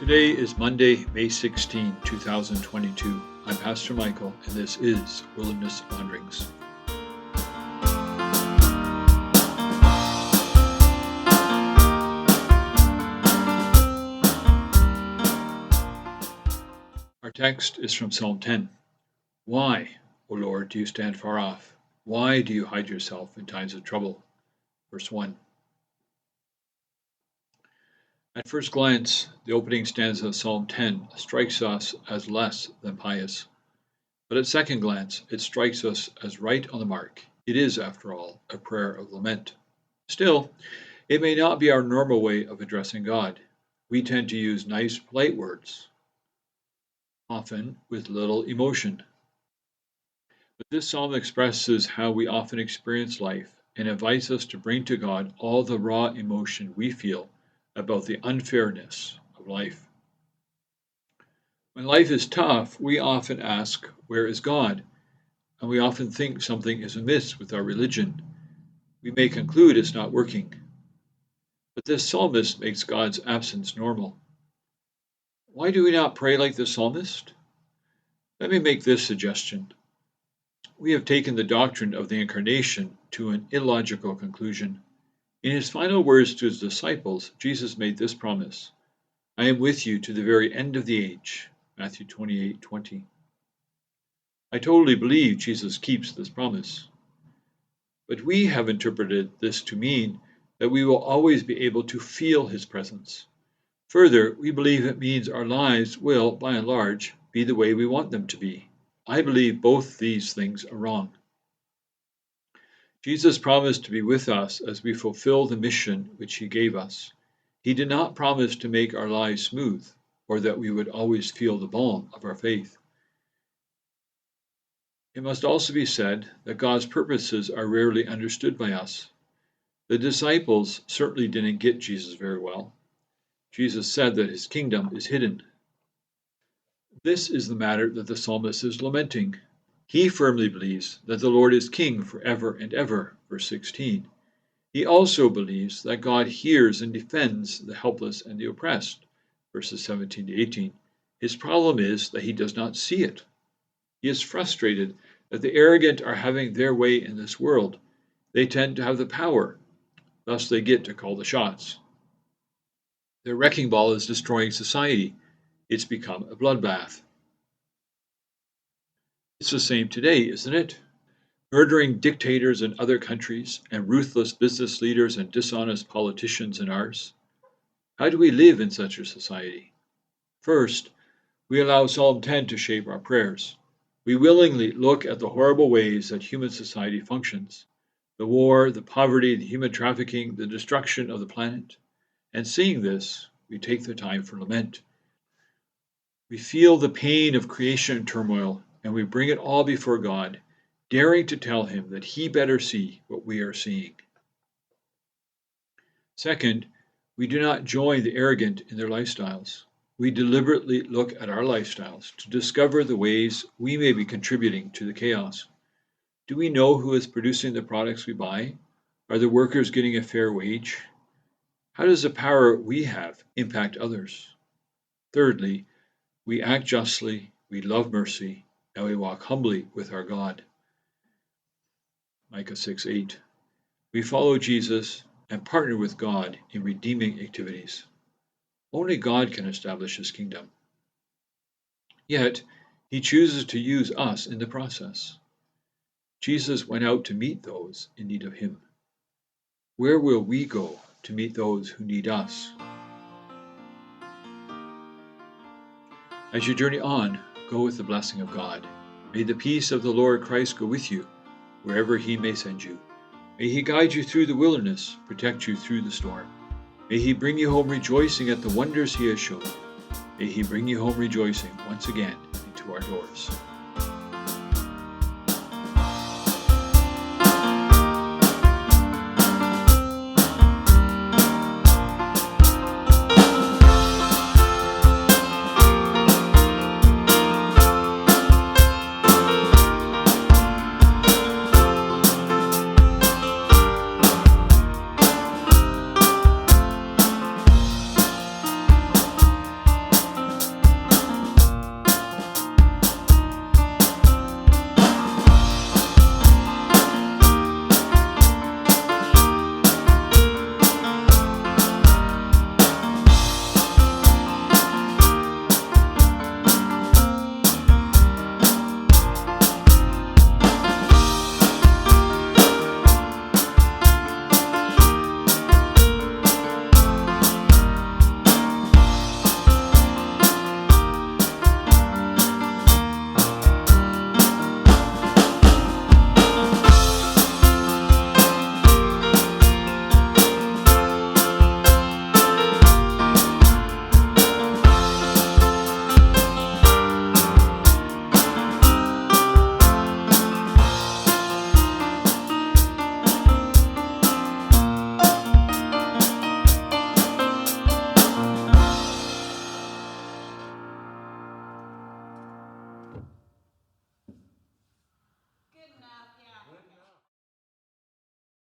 Today is Monday, May 16, 2022. I'm Pastor Michael, and this is Wilderness Wanderings. Our text is from Psalm 10. Why, O Lord, do you stand far off? Why do you hide yourself in times of trouble? Verse 1. At first glance, the opening stanza of Psalm 10 strikes us as less than pious. But at second glance, it strikes us as right on the mark. It is, after all, a prayer of lament. Still, it may not be our normal way of addressing God. We tend to use nice, polite words, often with little emotion. But this psalm expresses how we often experience life and invites us to bring to God all the raw emotion we feel about the unfairness of life. When life is tough, we often ask, where is God? And we often think something is amiss with our religion. We may conclude it's not working. But this psalmist makes God's absence normal. Why do we not pray like the psalmist? Let me make this suggestion. We have taken the doctrine of the incarnation to an illogical conclusion. In his final words to his disciples, Jesus made this promise, I am with you to the very end of the age. Matthew 28:20. I totally believe Jesus keeps this promise. But we have interpreted this to mean that we will always be able to feel his presence. Further, we believe it means our lives will, by and large, be the way we want them to be. I believe both these things are wrong. Jesus promised to be with us as we fulfill the mission which he gave us. He did not promise to make our lives smooth, or that we would always feel the balm of our faith. It must also be said that God's purposes are rarely understood by us. The disciples certainly didn't get Jesus very well. Jesus said that his kingdom is hidden. This is the matter that the psalmist is lamenting. He firmly believes that the Lord is king forever and ever, verse 16. He also believes that God hears and defends the helpless and the oppressed, verses 17 to 18. His problem is that he does not see it. He is frustrated that the arrogant are having their way in this world. They tend to have the power, thus they get to call the shots. Their wrecking ball is destroying society. It's become a bloodbath. It's the same today, isn't it? Murdering dictators in other countries and ruthless business leaders and dishonest politicians in ours. How do we live in such a society? First, we allow Psalm 10 to shape our prayers. We willingly look at the horrible ways that human society functions, the war, the poverty, the human trafficking, the destruction of the planet. And seeing this, we take the time for lament. We feel the pain of creation turmoil, and we bring it all before God, daring to tell him that he better see what we are seeing. Second, we do not join the arrogant in their lifestyles. We deliberately look at our lifestyles to discover the ways we may be contributing to the chaos. Do we know who is producing the products we buy? Are the workers getting a fair wage? How does the power we have impact others? Thirdly, we act justly, we love mercy, and we walk humbly with our God. Micah 6:8. We follow Jesus and partner with God in redeeming activities. Only God can establish his kingdom. Yet, he chooses to use us in the process. Jesus went out to meet those in need of him. Where will we go to meet those who need us? As you journey on, go with the blessing of God. May the peace of the Lord Christ go with you, wherever he may send you. May he guide you through the wilderness, protect you through the storm. May he bring you home rejoicing at the wonders he has shown. May he bring you home rejoicing once again into our doors.